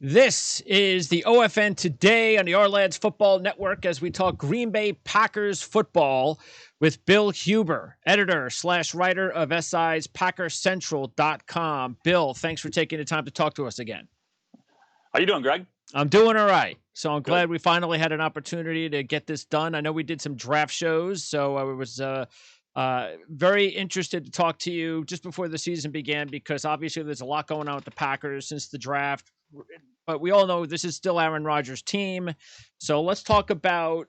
This is the OFN Today on the Our Lads Football Network as we talk Green Bay Packers football with Bill Huber, editor/writer of SI's PackersCentral.com. Bill, thanks for taking the time to talk to us again. How you doing, Greg? I'm doing all right. So I'm Good. glad we finally had an opportunity to get this done. I know we did some draft shows, so I was very interested to talk to you just before the season began because obviously there's a lot going on with the Packers since the draft. But we all know this is still Aaron Rodgers' team. So let's talk about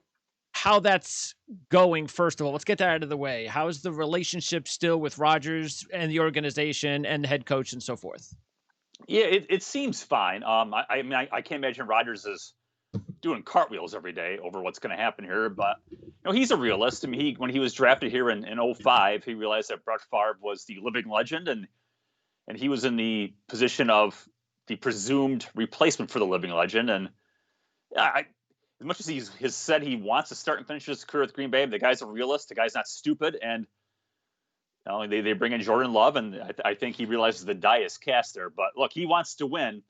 how that's going. First of all, let's get that out of the way. How's the relationship still with Rodgers and the organization and the head coach and so forth? Yeah, it seems fine. I mean, I can't imagine Rodgers is doing cartwheels every day over what's going to happen here, but he's a realist. I mean, when he was drafted here in 05, he realized that Brett Favre was the living legend, and he was in the position of the presumed replacement for the living legend. And yeah, as much as he has said he wants to start and finish his career with Green Bay, the guy's a realist. The guy's not stupid, and they bring in Jordan Love, and I think he realizes the die is cast there. But look, he wants to win.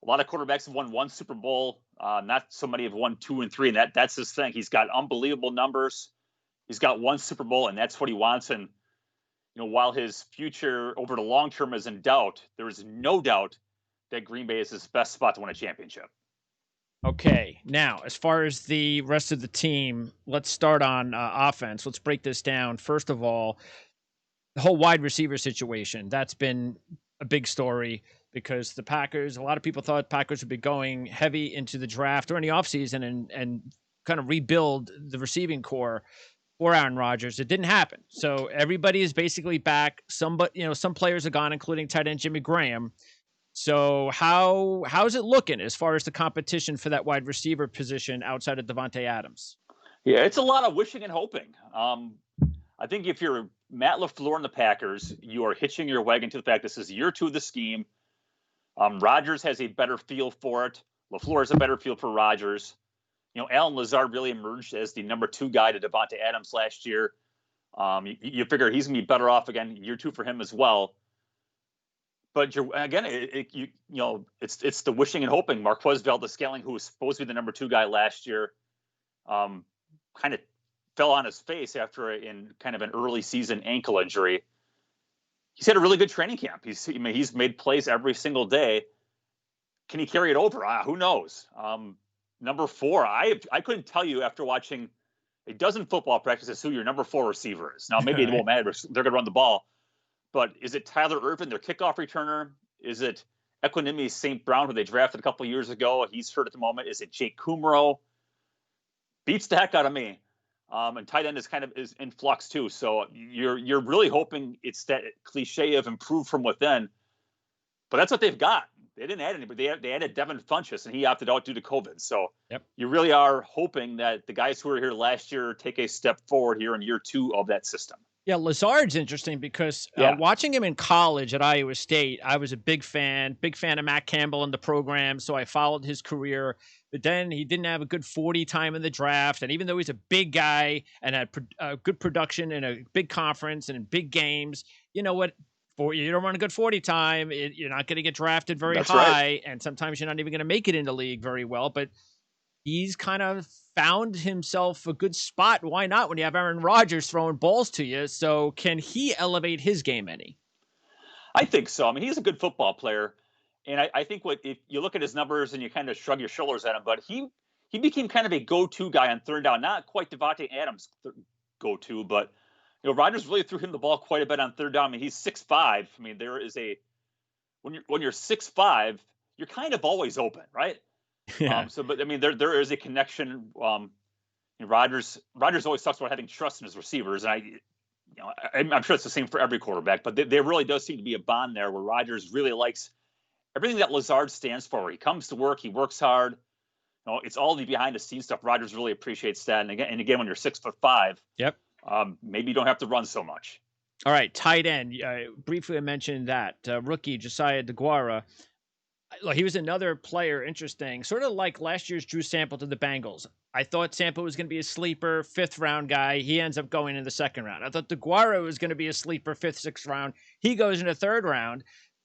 A lot of quarterbacks have won one Super Bowl. Not so many have won 2 and 3, and that's his thing. He's got unbelievable numbers. He's got one Super Bowl, and that's what he wants. And while his future over the long term is in doubt, there is no doubt that Green Bay is his best spot to win a championship. Okay, now as far as the rest of the team, let's start on offense. Let's break this down. First of all, the whole wide receiver situation, that's been a big story because the Packers, a lot of people thought Packers would be going heavy into the draft or in the offseason and kind of rebuild the receiving core for Aaron Rodgers. It didn't happen. So everybody is basically back. Some players are gone, including tight end Jimmy Graham. So how's it looking as far as the competition for that wide receiver position outside of Devontae Adams? Yeah, it's a lot of wishing and hoping. I think if you're Matt LaFleur and the Packers, you are hitching your wagon to the fact this is year 2 of the scheme. Rodgers has a better feel for it. LaFleur has a better feel for Rodgers. Allen Lazard really emerged as the number 2 guy to Devontae Adams last year. You figure he's going to be better off again year 2 for him as well. But it's the wishing and hoping. Marquez Valdes-Scantling, who was supposed to be the number 2 guy last year, kind of fell on his face after in kind of an early season ankle injury. He's had a really good training camp. He's made plays every single day. Can he carry it over? Who knows? Number 4, I couldn't tell you after watching a dozen football practices who your number 4 receiver is. Now maybe it won't matter. They're going to run the ball. But is it Tyler Ervin, their kickoff returner? Is it Equanimous St. Brown, who they drafted a couple of years ago? He's hurt at the moment. Is it Jake Kumro? Beats the heck out of me. And tight end is in flux too. So you're really hoping it's that cliche of improve from within. But that's what they've got. They didn't add anybody. They added Devin Funchess, and he opted out due to COVID. So You really are hoping that the guys who were here last year take a step forward here in year 2 of that system. Yeah, Lazard's interesting because watching him in college at Iowa State, I was a big fan of Matt Campbell and the program, so I followed his career. But then he didn't have a good 40 time in the draft, and even though he's a big guy and had good production in a big conference and in big games, you know what? You don't run a good 40 time, you're not going to get drafted very high, right. And sometimes you're not even going to make it in the league very well. But he's kind of found himself a good spot. Why not when you have Aaron Rodgers throwing balls to you? So can he elevate his game any? I think so. I mean, he's a good football player. And I think if you look at his numbers and you kind of shrug your shoulders at him, but he became kind of a go-to guy on third down. Not quite Devontae Adams go-to, but Rodgers really threw him the ball quite a bit on third down. I mean, he's 6'5". I mean, there is when you're 6'5", you're kind of always open, right? Yeah. But I mean, there is a connection. Rodgers always talks about having trust in his receivers, and I'm sure it's the same for every quarterback. But there really does seem to be a bond there where Rodgers really likes everything that Lazard stands for. He comes to work, he works hard. It's all the behind the scenes stuff. Rodgers really appreciates that. And again, when you're 6'5", maybe you don't have to run so much. All right, tight end. Briefly, I mentioned that rookie Josiah DeGuara. He was another player, interesting, sort of like last year's Drew Sample to the Bengals. I thought Sample was going to be a sleeper, 5th round guy. He ends up going in the 2nd round. I thought DeGuara was going to be a sleeper, 5th, 6th round. He goes in the 3rd round.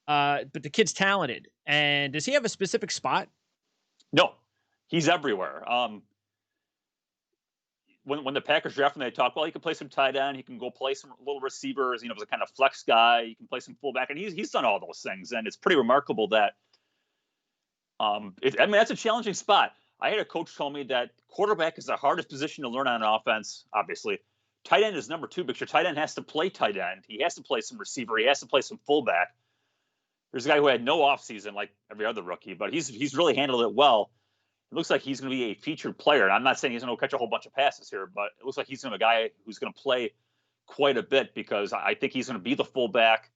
but the kid's talented. And does he have a specific spot? No, he's everywhere. When the Packers draft him, they talk, well, he can play some tight end, he can go play some little receivers, as a kind of flex guy, he can play some fullback, and he's done all those things, and it's pretty remarkable that. That's a challenging spot. I had a coach tell me that quarterback is the hardest position to learn on an offense. Obviously, tight end is number 2 because your tight end has to play tight end. He has to play some receiver. He has to play some fullback. There's a guy who had no offseason like every other rookie, but he's really handled it well. It looks like he's going to be a featured player. And I'm not saying he's going to catch a whole bunch of passes here, but it looks like he's going to be a guy who's going to play quite a bit because I think he's going to be the fullback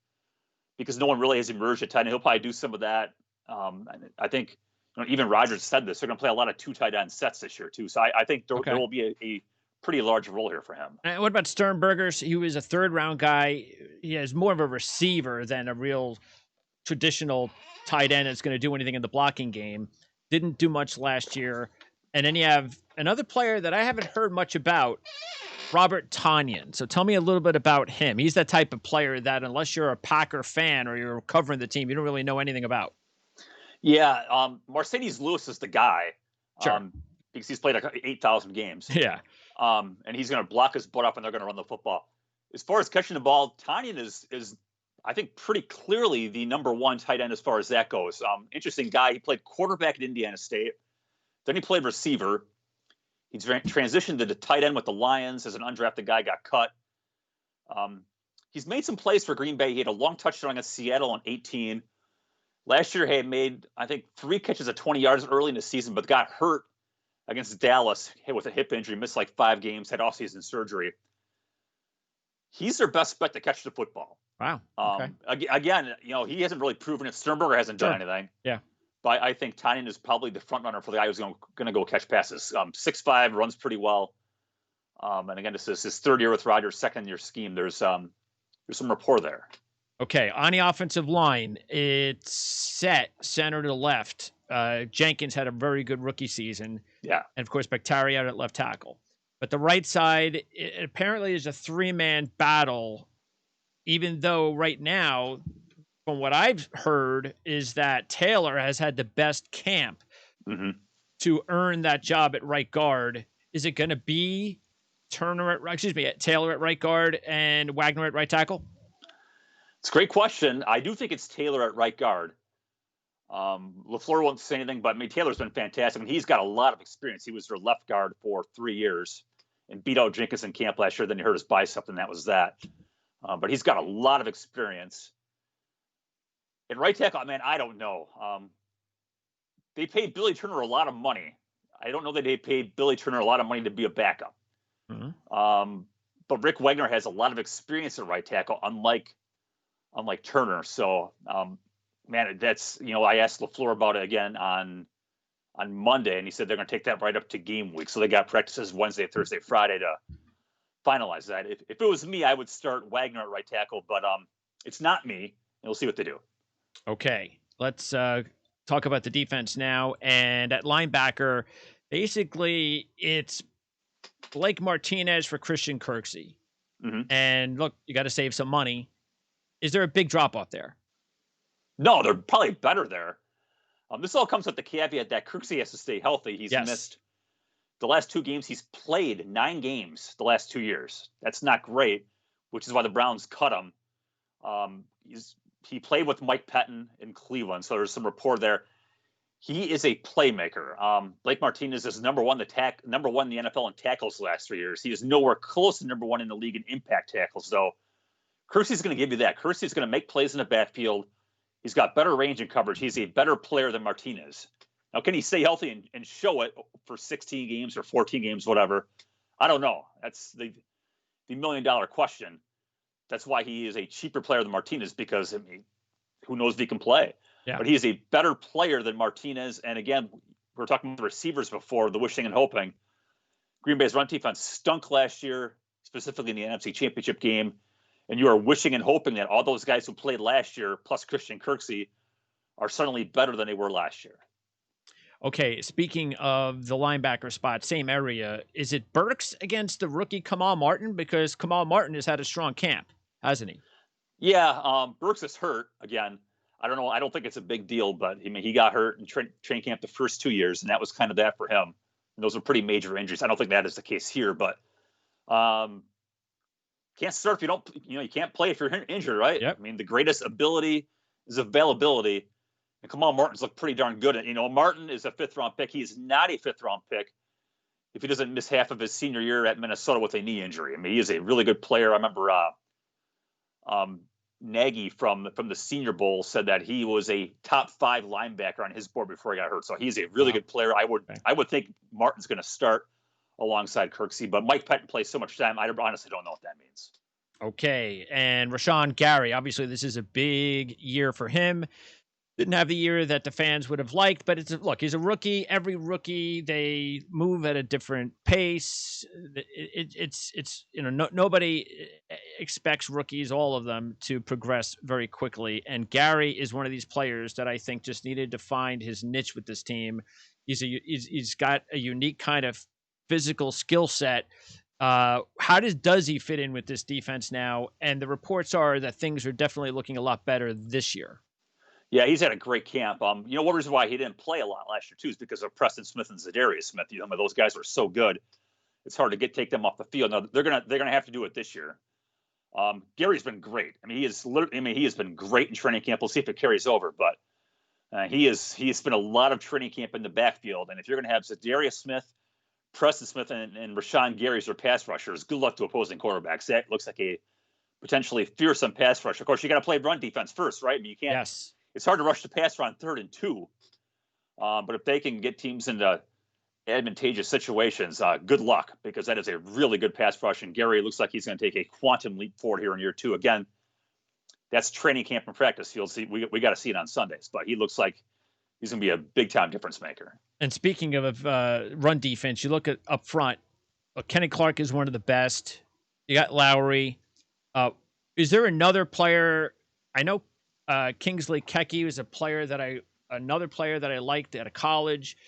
because no one really has emerged at tight end. He'll probably do some of that. I think even Rodgers said this. They're going to play a lot of 2 tight end sets this year, too. So I think there will be a pretty large role here for him. And what about Sternberger's? He was a 3rd-round guy. He has more of a receiver than a real traditional tight end that's going to do anything in the blocking game. Didn't do much last year. And then you have another player that I haven't heard much about, Robert Tonyan. So tell me a little bit about him. He's that type of player that unless you're a Packer fan or you're covering the team, you don't really know anything about. Yeah, Mercedes Lewis is the guy. Sure. Because he's played 8,000 games. Yeah. And he's going to block his butt up and they're going to run the football. As far as catching the ball, Tonyan is I think pretty clearly the number 1 tight end as far as that goes. Interesting guy. He played quarterback at Indiana State. Then he played receiver. He's transitioned to the tight end with the Lions as an undrafted guy, got cut. He's made some plays for Green Bay. He had a long touchdown against Seattle in 18. Last year, he had made, I think, 3 catches at 20 yards early in the season, but got hurt against Dallas with a hip injury, missed like 5 games, had off-season surgery. He's their best bet to catch the football. Wow. Okay. Again, he hasn't really proven it. Sternberger hasn't done anything. Yeah. But I think Tonyan is probably the front runner for the guy who's going to go catch passes. 6'5", runs pretty well. And again, this is his 3rd year with Rodgers, 2nd year scheme. There's some rapport there. Okay, on the offensive line, it's set center to left. Jenkins had a very good rookie season. Yeah. And, of course, Bakhtiari out at left tackle. But the right side, it apparently is a 3-man battle, even though right now, from what I've heard, is that Taylor has had the best camp to earn that job at right guard. Is it going to be Taylor at right guard and Wagner at right tackle? It's a great question. I do think it's Taylor at right guard. LaFleur won't say anything, but Taylor's been fantastic. And he's got a lot of experience. He was their left guard for 3 years and beat out Jenkins in camp last year. Then he hurt his bicep, and that was that. But he's got a lot of experience. At right tackle, I don't know. They paid Billy Turner a lot of money. I don't know that they paid Billy Turner a lot of money to be a backup. But Rick Wagner has a lot of experience at right tackle, unlike Turner. So, that's, I asked LaFleur about it again on Monday, and he said they're going to take that right up to game week. So they got practices Wednesday, Thursday, Friday to finalize that. If it was me, I would start Wagner at right tackle, but it's not me, and we'll see what they do. Okay, let's talk about the defense now. And at linebacker, basically, it's Blake Martinez for Christian Kirksey. And look, you got to save some money. Is there a big drop-off there? No, they're probably better there. This all comes with the caveat that Kirksey has to stay healthy. He's missed the last 2 games. He's played 9 games the last 2 years. That's not great, which is why the Browns cut him. He played with Mike Pettin in Cleveland, so there's some rapport there. He is a playmaker. Blake Martinez is number one in the NFL in tackles the last 3 years. He is nowhere close to number 1 in the league in impact tackles, though. Kirksey's going to give you that. Kirksey's going to make plays in the backfield. He's got better range and coverage. He's a better player than Martinez. Now, can he stay healthy and show it for 16 games or 14 games, whatever? I don't know. That's the $1 million question. That's why he is a cheaper player than Martinez, because who knows if he can play. Yeah. But he is a better player than Martinez. And again, we were talking about the receivers before, the wishing and hoping. Green Bay's run defense stunk last year, specifically in the NFC Championship game. And you are wishing and hoping that all those guys who played last year, plus Christian Kirksey, are suddenly better than they were last year. Okay, speaking of the linebacker spot, same area, is it Burks against the rookie Kamal Martin? Because Kamal Martin has had a strong camp, hasn't he? Yeah, Burks is hurt again. I don't know. I don't think it's a big deal, but I mean, he got hurt in training camp the first 2 years, and that was kind of that for him. And those are pretty major injuries. I don't think that is the case here, but um, can't start if you don't. You can't play if you're injured, right? Yep. I mean, the greatest ability is availability, and Kamal Martin's looked pretty darn good. Martin is a 5th-round pick. He is not a 5th-round pick if he doesn't miss half of his senior year at Minnesota with a knee injury. I mean, he is a really good player. I remember Nagy from the Senior Bowl said that he was a top 5 linebacker on his board before he got hurt. So he's a really good player. I would think Martin's going to start alongside Kirksey, but Mike Pettin plays so much time. I honestly don't know what that means. Okay, and Rashawn Gary, obviously this is a big year for him. Didn't have the year that the fans would have liked, but he's a rookie. Every rookie, they move at a different pace. Nobody expects rookies, all of them, to progress very quickly. And Gary is one of these players that I think just needed to find his niche with this team. He's got a unique kind of physical skill set. How does he fit in with this defense now? And the reports are that things are definitely looking a lot better this year. Yeah, he's had a great camp. One reason why he didn't play a lot last year too is because of Preston Smith and Zadarius Smith. Those guys were so good. It's hard to take them off the field. Now they're gonna have to do it this year. Gary's been great. I mean, he has been great in training camp. We'll see if it carries over, but he has spent a lot of training camp in the backfield. And if you're gonna have Zadarius Smith, Preston Smith, and Rashawn Gary as their pass rushers, good luck to opposing quarterbacks. That looks like a potentially fearsome pass rush. Of course, you got to play run defense first, right? I mean, you can't. Yes. It's hard to rush the passer on 3rd and 2. But if they can get teams into advantageous situations, good luck, because that is a really good pass rush. And Gary looks like he's going to take a quantum leap forward here in year 2. Again, that's training camp and practice. You'll see. We got to see it on Sundays, but he looks like he's going to be a big-time difference maker. And speaking of run defense, you look at up front, Kenny Clark is one of the best. You got Lowry. Is there another player? I know Kingsley Keke was another player that I liked at a college,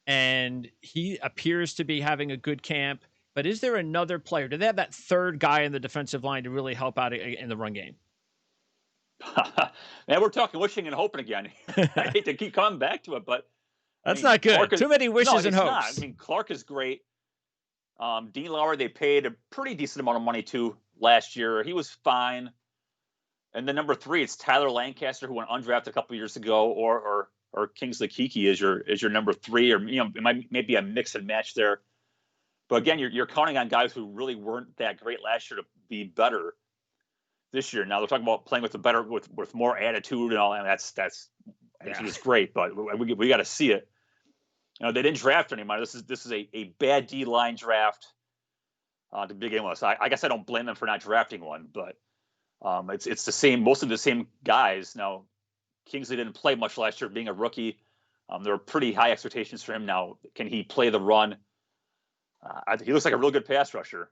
and he appears to be having a good camp. But is there another player? Do they have that 3rd guy in the defensive line to really help out in the run game? Man, we're talking wishing and hoping again. I hate to keep coming back to it, but that's not good. Too many wishes and hopes. Not. I mean, Clark is great. Dean Lowry, they paid a pretty decent amount of money to last year. He was fine. And then number 3, it's Tyler Lancaster, who went undrafted a couple of years ago, or Kingsley Keke is your number 3, or it might be a mix and match there. But again, you're counting on guys who really weren't that great last year to be better this year. Now they're talking about playing with more attitude and all, and that's it's great, but we got to see it. They didn't draft anybody. This is a bad D line draft to begin with. So I guess I don't blame them for not drafting one, but. It's the same, most of the same guys. Now, Kingsley didn't play much last year being a rookie. There were pretty high expectations for him. Now, can he play the run? He looks like a real good pass rusher.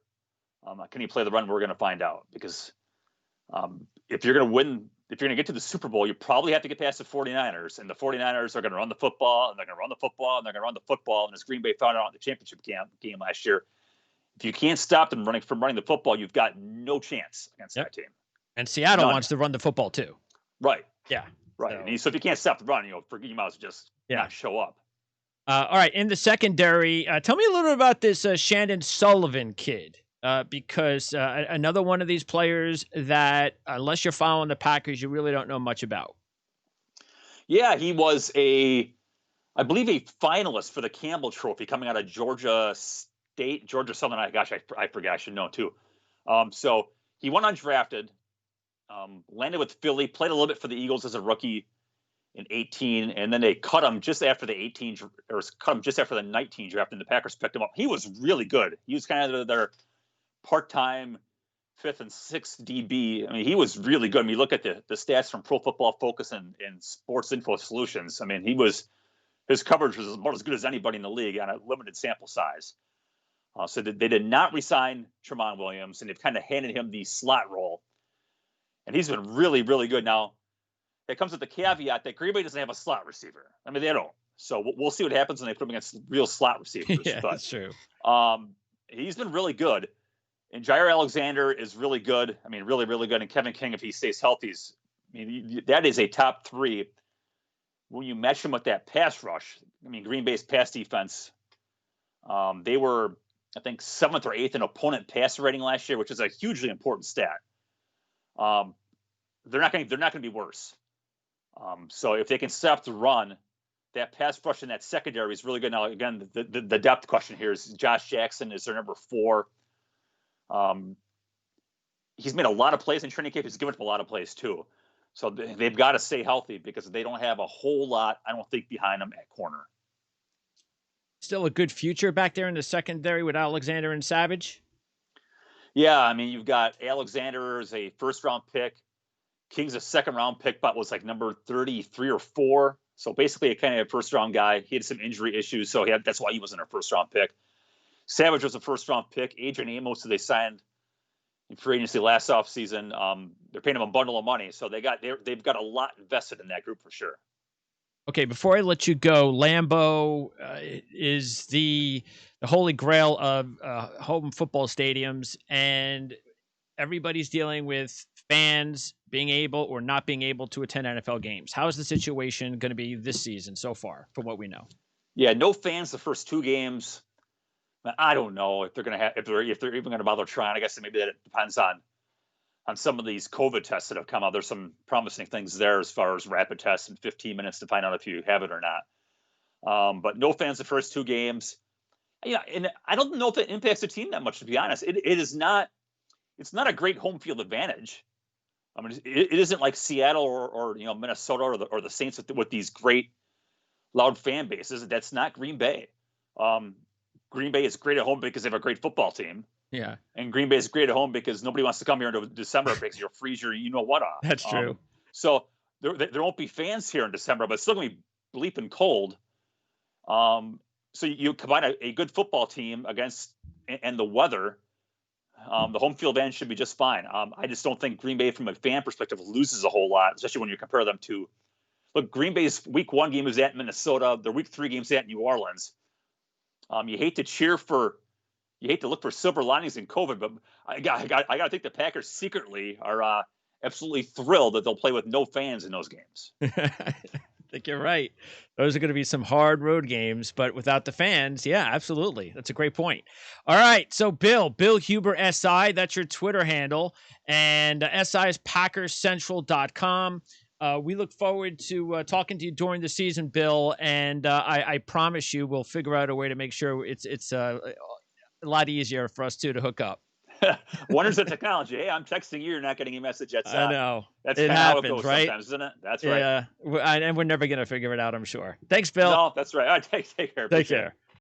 Can he play the run? We're going to find out, because if you're going to win, if you're going to get to the Super Bowl, you probably have to get past the 49ers, and the 49ers are going to run the football, and they're going to run the football, and they're going to run the football. And as Green Bay found out in the championship game last year, if you can't stop them from running the football, you've got no chance against that team. And Seattle wants to run the football too. Right. Yeah. Right. So if you can't stop the run, you might as well just not show up. All right. In the secondary, tell me a little bit about this Shandon Sullivan kid, because another one of these players that, unless you're following the Packers, you really don't know much about. Yeah, he was I believe, a finalist for the Campbell Trophy coming out of Georgia State, Georgia Southern. I forgot. I should know too. So he went undrafted. Landed with Philly, played a little bit for the Eagles as a rookie in 18, and then they cut him just after the 19 draft, and the Packers picked him up. He was really good. He was kind of their part-time 5th and 6th DB. I mean, he was really good. I mean, you look at the stats from Pro Football Focus and Sports Info Solutions. I mean, his coverage was about as good as anybody in the league on a limited sample size. So they did not re-sign Tramon Williams, and they've kind of handed him the slot role. And he's been really, really good. Now, it comes with the caveat that Green Bay doesn't have a slot receiver. I mean, they don't. So we'll see what happens when they put him against real slot receivers. Yeah, that's true. He's been really good. And Jair Alexander is really good. I mean, really, really good. And Kevin King, if he stays healthy, is I mean, that is a top 3. When you match them with that pass rush, I mean, Green Bay's pass defense, they were, I think, 7th or 8th in opponent pass rating last year, which is a hugely important stat. They're not going to be worse. So if they can stop the run, that pass rush in that secondary is really good. Now, again, the depth question here is Josh Jackson is their number 4. He's made a lot of plays in training camp. He's given up a lot of plays too. So they've got to stay healthy because they don't have a whole lot, I don't think, behind them at corner. Still a good future back there in the secondary with Alexander and Savage? Yeah, I mean, you've got Alexander as a first-round pick. King's a second-round pick, but was like number 33 or 4. So basically a kind of first-round guy. He had some injury issues, so that's why he wasn't a first-round pick. Savage was a first-round pick. Adrian Amos, who they signed in free agency last offseason, they're paying him a bundle of money. So they've got a lot invested in that group for sure. Okay, before I let you go, Lambeau is the holy grail of home football stadiums, and everybody's dealing with fans being able or not being able to attend NFL games. How is the situation going to be this season so far, from what we know? Yeah, no fans the first 2 games. I don't know if they're going to have if they're even going to bother trying. I guess maybe that depends on some of these COVID tests that have come out. There's some promising things there as far as rapid tests in 15 minutes to find out if you have it or not. But no fans the first 2 games. Yeah, and I don't know if it impacts the team that much, to be honest. It is not. It's not a great home field advantage. I mean, it isn't like Seattle or Minnesota or the Saints with these great loud fan bases. That's not Green Bay. Green Bay is great at home because they have a great football team. Yeah. And Green Bay is great at home because nobody wants to come here in December because you'll freeze your what off. That's true. So there won't be fans here in December, but it's still going to be bleeping cold. So you combine a good football team against and the weather. The home field advantage should be just fine. I just don't think Green Bay, from a fan perspective, loses a whole lot, especially when you compare them to. Look, Green Bay's Week 1 game is at Minnesota. Their Week 3 game's at New Orleans. You hate to look for silver linings in COVID, but I got to think the Packers secretly are absolutely thrilled that they'll play with no fans in those games. I think you're right. Those are going to be some hard road games, but without the fans, yeah, absolutely. That's a great point. All right, so Bill Huber SI, that's your Twitter handle, and SI is PackersCentral.com. We look forward to talking to you during the season, Bill, and I promise you we'll figure out a way to make sure it's a lot easier for us to hook up. Wonders of technology. Hey, I'm texting you. You're not getting a message. I know. That's kind of how it goes right? Sometimes, isn't it? That's right. Yeah, and we're never going to figure it out, I'm sure. Thanks, Bill. No, that's right. All right, take care. Take care.